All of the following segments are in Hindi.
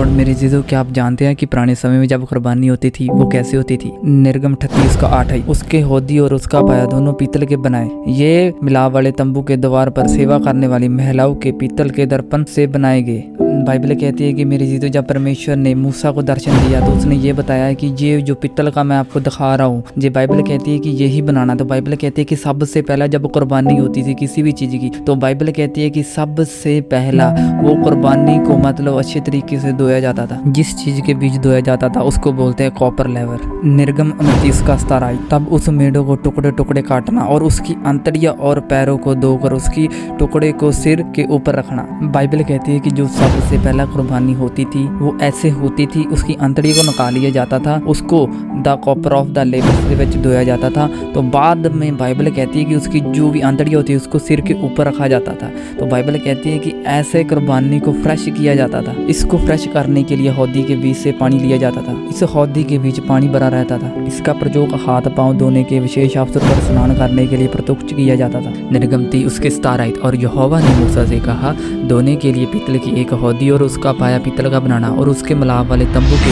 लॉर्ड मेरे जीजो, क्या आप जानते हैं कि पुराने समय में जब कुर्बानी होती थी वो कैसे होती थी? निर्गम 38 का 8 है। उसके होदी और उसका पाया दोनों पीतल के बनाए। ये मिलाप वाले तंबू के द्वार पर सेवा करने वाली महिलाओं के पीतल के दर्पण से बनाए गए। बाइबल कहती है कि मेरे जीजो, जब परमेश्वर ने मूसा को दर्शन दिया तो उसने ये बताया है कि ये जो पीतल का मैं आपको दिखा रहा हूँ, ये बाइबल कहती है कि यही बनाना। तो बाइबल कहती है कि सबसे पहला जब कुर्बानी होती थी किसी भी चीज़ की, तो बाइबल कहती है कि सबसे पहला वो कुर्बानी को मतलब अच्छे तरीके से धोया जाता था। जिस चीज़ के बीच धोया जाता था उसको बोलते हैं कॉपर लेवर। निर्गम 29 का 17। तब उस मेढ़ों को टुकड़े टुकड़े काटना और उसकी अंतड़ियाँ और पैरों को धोकर उसकी टुकड़े को सिर के ऊपर रखना। बाइबल कहती है कि जो सबसे पहला कुर्बानी होती थी वो ऐसे होती थी, उसकी अंतड़ी को निकाल लिया जाता था, उसको the copper of the labour से धोया जाता था। तो बाद में बाइबल कहती है कि उसकी जो भी अंतड़ी होती है उसको सिर के ऊपर रखा जाता था। तो बाइबल कहती है कि ऐसे कुर्बानी को फ्रेश किया जाता था। इसको फ्रेश करने के लिए हौदी के बीच से पानी लिया जाता था। इस हौदी के बीच पानी भरा रहता था। इसका प्रयोग हाथ पांव धोने के विशेष अवसर पर स्नान करने के लिए प्रयुक्त किया जाता था। निर्गम 30 उसके 17। और यहोवा ने मूसा से कहा, धोने के लिए पीतल की एक हौदी और उसका पाया पीतल का बनाना और उसके मिलाप वाले तंबू के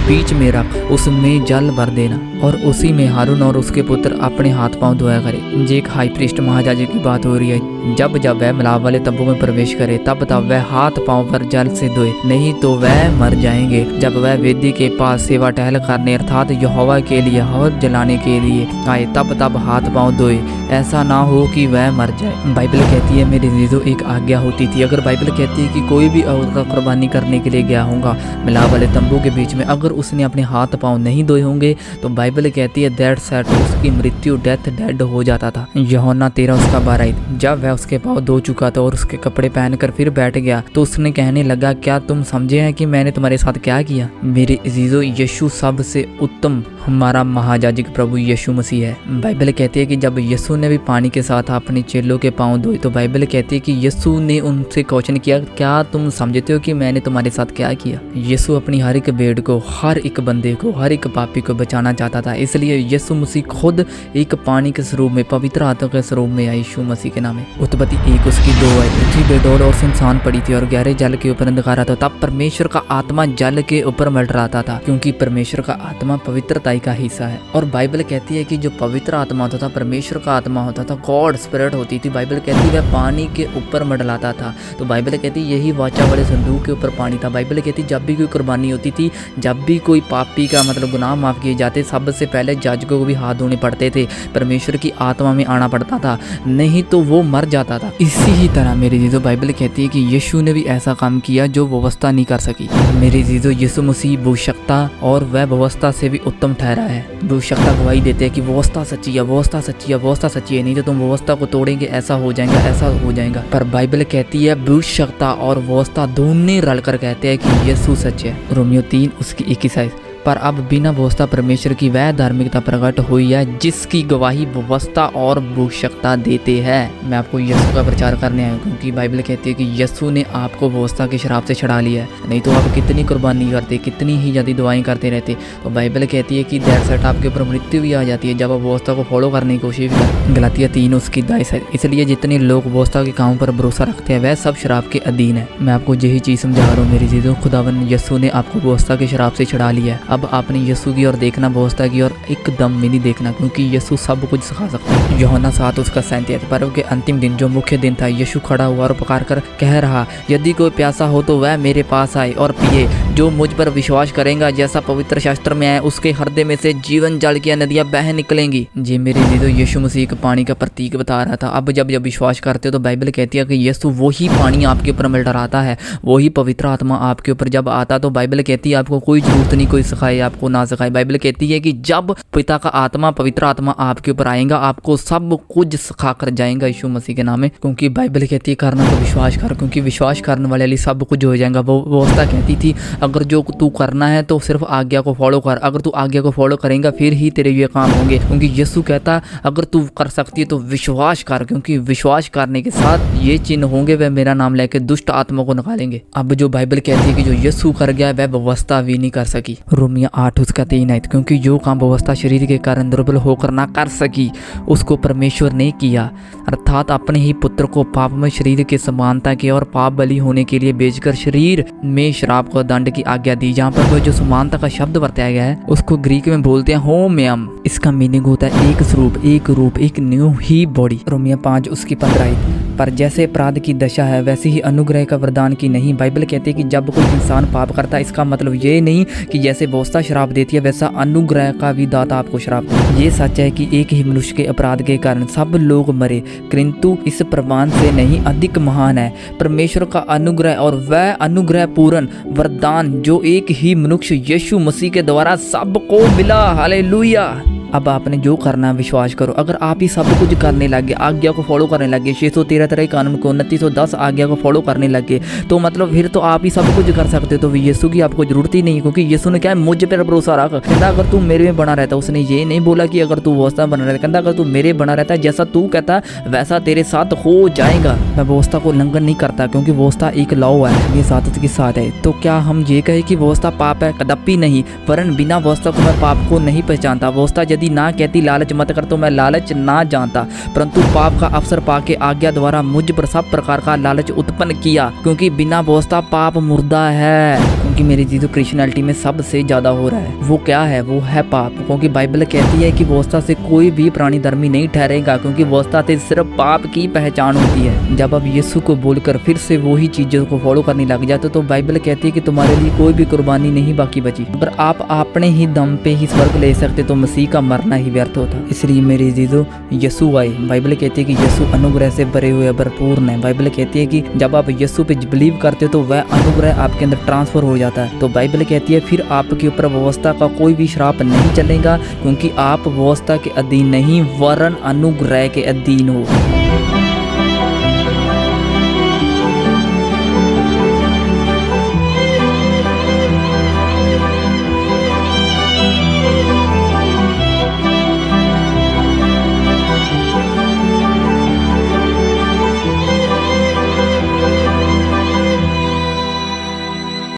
बीच में रख, उसमें जल भर देना और उसी में हारून और उसके पुत्र अपने हाथ पांव धोया करे। ये एक हाई प्रीस्ट महायाजक की बात हो रही है। जब जब वह मिलाप वाले तंबू में प्रवेश करे तब वह हाथ पांव पर जल से धोए, नहीं तो वह मर जाएंगे। जब वह वेदी के पास सेवा टहल करने अर्थात यहोवा के लिए हव्य जलाने के लिए आए तब हाथ पांव धोए, ऐसा ना हो कि वह मर जाए। बाइबल कहती है मेरे जीजो, एक आज्ञा होती थी। अगर बाइबल कहती है कि कोई भी औरत का कुर्बानी करने के लिए गया होगा मिलाप वाले तंबू के बीच में, अगर उसने अपने हाथ पांव नहीं धोए होंगे तो बाइबल कहती है दैट सेट उसकी मृत्यु डेड हो जाता था। यूहन्ना 13 उसका 12। जब वह उसके पांव धो चुका था और उसके कपड़े पहनकर फिर बैठ गया तो उसने कहने लगा, क्या तुम समझे हैं कि मैंने तुम्हारे साथ क्या किया? मेरे अजीजों, यीशु सबसे उत्तम हमारा महायाजक प्रभु यीशु मसीह है। बाइबल कहती है कि जब यीशु ने भी पानी के साथ अपने चेलों के पांव धोए तो बाइबल कहती है कि यीशु ने उनसे क्वेश्चन किया, क्या तुम समझते हो कि मैंने तुम्हारे साथ क्या किया? यीशु अपनी हर एक भेड़ को, हर एक बंदे को, हर एक पापी को बचाना चाहता था। इसलिए यीशु मसीह खुद एक पानी के स्वरूप में, पवित्र आत्मा के स्वरूप में आए यीशु मसीह के नाम में। उत्पत्ति 1 उसकी 2 है। पृथ्वी बेडौल और सुनसान पड़ी थी और गहरे जल के ऊपर अंधकार था। तब परमेश्वर का आत्मा जल के ऊपर मंडराता था, क्योंकि परमेश्वर का आत्मा पवित्रता का हिस्सा है। और बाइबल कहती है कि जो पवित्र आत्मा होता था, परमेश्वर का आत्मा होता था, गॉड स्पिरिट होती थी, बाइबल कहती है वह पानी के ऊपर मंडलाता था। तो बाइबल कहती है यही वाचा वाले संदूक के ऊपर पानी था। बाइबल कहती जब भी कोई कुर्बानी होती थी, जब भी कोई पापी का मतलब गुनाह माफ किए जाते, सबसे पहले याजकों को भी हाथ धोने पड़ते थे, परमेश्वर की आत्मा में आना पड़ता था, नहीं तो वो मर जाता था। इसी ही तरह मेरे जीजो बाइबल कहती है कि यीशु ने भी ऐसा काम किया जो व्यवस्था नहीं कर सकी। मेरे जीजो, यीशु मसीह भविष्यवक्ता और वह व्यवस्था से भी उत्तम ठहरा है। भविष्यवक्ता गवाही देते हैं कि व्यवस्था सच्ची है, व्यवस्था सच्ची है, व्यवस्था सच्ची है, नहीं तो तुम व्यवस्था को तोड़ेंगे, ऐसा हो जाएगा, ऐसा हो जाएगा। पर बाइबल कहती है भविष्यवक्ता और व्यवस्था दोनों रलकर कहते हैं कि यीशु सच है। रोमियो 3 उसकी 21। पर अब बिना व्यवस्था परमेश्वर की वह धार्मिकता प्रकट हुई है जिसकी गवाही व्यवस्था और भविष्यवक्ता देते हैं। मैं आपको यीशु का प्रचार करने आया हूँ, क्योंकि बाइबल कहती है कि यीशु ने आपको व्यवस्था के शराब से छुड़ा लिया है, नहीं तो आप कितनी कुर्बानी करते, कितनी ही ज़्यादा दुआएं करते रहते। तो बाइबल कहती है कि दैट सेट आपके ऊपर मृत्यु भी आ जाती है जब आप व्यवस्था को फॉलो करने की कोशिश भी करते। गलातिया 3 उसकी 22। इसलिए जितने लोग व्यवस्था के कामों पर भरोसा रखते हैं वह सब शराब के अधीन है। मैं आपको यही चीज़ समझा रहा हूँ मेरी चीज़ों, खुदावन यीशु ने आपको व्यवस्था के शराब से छुड़ा लिया है। अब आपने यीशु की ओर देखना, व्यवस्था की ओर एकदम भी नहीं देखना, क्योंकि यीशु सब कुछ सिखा सकता है। यूहन्ना 7 उसका 37। पर्व के अंतिम दिन जो मुख्य दिन था, यीशु खड़ा हुआ और पुकार कर कह रहा, यदि कोई प्यासा हो तो वह मेरे पास आए और पिए। जो मुझ पर विश्वास करेगा, जैसा पवित्र शास्त्र में है, उसके हृदय में से जीवन जल की नदियां बह निकलेंगी। जी मेरे जीजो, यीशु मसीह का पानी का प्रतीक बता रहा था। अब जब विश्वास करते हो तो बाइबल कहती है कि यीशु वही पानी आपके ऊपर मंडराता है, वही पवित्र आत्मा आपके ऊपर जब आता तो बाइबल कहती है आपको कोई जरूरत नहीं कोई सिखाए, आपको ना सिखाए। बाइबल कहती है कि जब पिता का आत्मा, पवित्र आत्मा आपके ऊपर आएगा, आपको सब कुछ सिखा कर जाएगा यीशु मसीह के नाम में। क्योंकि बाइबल कहती है करना तो विश्वास कर, क्योंकि विश्वास करने वाले लिए सब कुछ हो जाएगा। वो व्यवस्था कहती थी अगर जो तू करना है तो सिर्फ आज्ञा को फॉलो कर, अगर तू आज्ञा को फॉलो करेगा फिर ही तेरे ये काम होंगे। क्योंकि यीशु कहता अगर तू कर सकती है तो विश्वास कर, क्योंकि विश्वास करने के साथ ये चिन्ह होंगे, वह मेरा नाम लेके दुष्ट आत्मा को निकालेंगे। अब जो बाइबल कहती है कि जो यीशु कर गया वह व्यवस्था भी नहीं कर सकी। रोमियो 8 उसका 3 है। क्योंकि जो काम व्यवस्था शरीर के कारण दुर्बल होकर ना कर सकी उसको परमेश्वर ने किया, अर्थात अपने ही पुत्र को पाप में शरीर के समानता के और पाप बलि होने के लिए बेचकर शरीर में श्राप को दंड की आज्ञा दी। जहाँ पर वो जो समानता का शब्द बरताया गया है उसको ग्रीक में बोलते हैं होम्यम। इसका मीनिंग होता है एक स्वरूप, एक रूप, एक न्यू ही बॉडी। रोमियो 5 उसकी 15। पर जैसे अपराध की दशा है वैसे ही अनुग्रह का वरदान की नहीं। बाइबल कहती है कि जब कोई इंसान पाप करता है इसका मतलब ये नहीं कि जैसे व्यवस्था श्राप देती है वैसा अनुग्रह का भी दाता आपको श्राप दे। ये सच है कि एक ही मनुष्य के अपराध के कारण सब लोग मरे, किंतु इस प्रमाण से नहीं अधिक महान है परमेश्वर का अनुग्रह और वह अनुग्रह पूर्ण वरदान जो एक ही मनुष्य यीशु मसीह के द्वारा सबको मिला। हालेलुया। अब आपने जो करना है विश्वास करो। अगर आप ही सब कुछ करने लगे, आज्ञा को फॉलो करने लगे, 613 कानून को 2910 आज्ञा को फॉलो करने लगे, तो मतलब फिर तो आप ही सब कुछ कर सकते हो। तो यीशु की आपको जरूरत ही नहीं, क्योंकि यीशु ने क्या है, मुझ पर भरोसा रख। कहता अगर तू मेरे में बना रहता, उसने ये नहीं बोला कि अगर तू व्यवस्था बना रहता, कहता अगर तू मेरे बना रहता है जैसा तू कहता वैसा तेरे साथ हो जाएगा। मैं व्यवस्था को उल्लंघन नहीं करता क्योंकि व्यवस्था एक लॉ है, ये साथ के साथ है। तो क्या हम ये कहे कि व्यवस्था पाप है? कदापि नहीं। वरन बिना व्यवस्था को मैं पाप को नहीं पहचानता। व्यवस्था यदि ना कहती लालच मत कर तो मैं लालच ना जानता, परंतु पाप का अवसर पाके आज्ञा द्वारा मुझ पर सब प्रकार का लालच उत्पन्न किया, क्योंकि बिना व्यवस्था पाप मुर्दा है। क्योंकि मेरी चीज़ों क्रिश्चियनिटी में सबसे ज्यादा हो रहा है वो क्या है? वो है पाप। क्योंकि बाइबल कहती है कि व्यवस्था से कोई भी प्राणी धर्मी नहीं ठहरेगा, क्योंकि व्यवस्था से सिर्फ पाप की पहचान होती है। जब आप यीशु को बोलकर फिर से वही चीजों को फॉलो करने लग जाते तो बाइबल कहती है कि तुम्हारे लिए कोई भी कुर्बानी नहीं बाकी बची। अगर आप अपने ही दम पे ही स्वर्ग ले सकते तो मसीह का मरना ही व्यर्थ होता। इसलिए मेरे जीजो यीशु आए। बाइबल कहती है कि यीशु अनुग्रह से भरे हुए भरपूर है। बाइबल कहती है कि जब आप यीशु पे बिलीव करते हो तो वह अनुग्रह आपके अंदर ट्रांसफर हो जाता है। तो बाइबल कहती है फिर आपके ऊपर व्यवस्था का कोई भी श्राप नहीं चलेगा, क्योंकि आप व्यवस्था के अधीन नहीं वरन अनुग्रह के अधीन हो।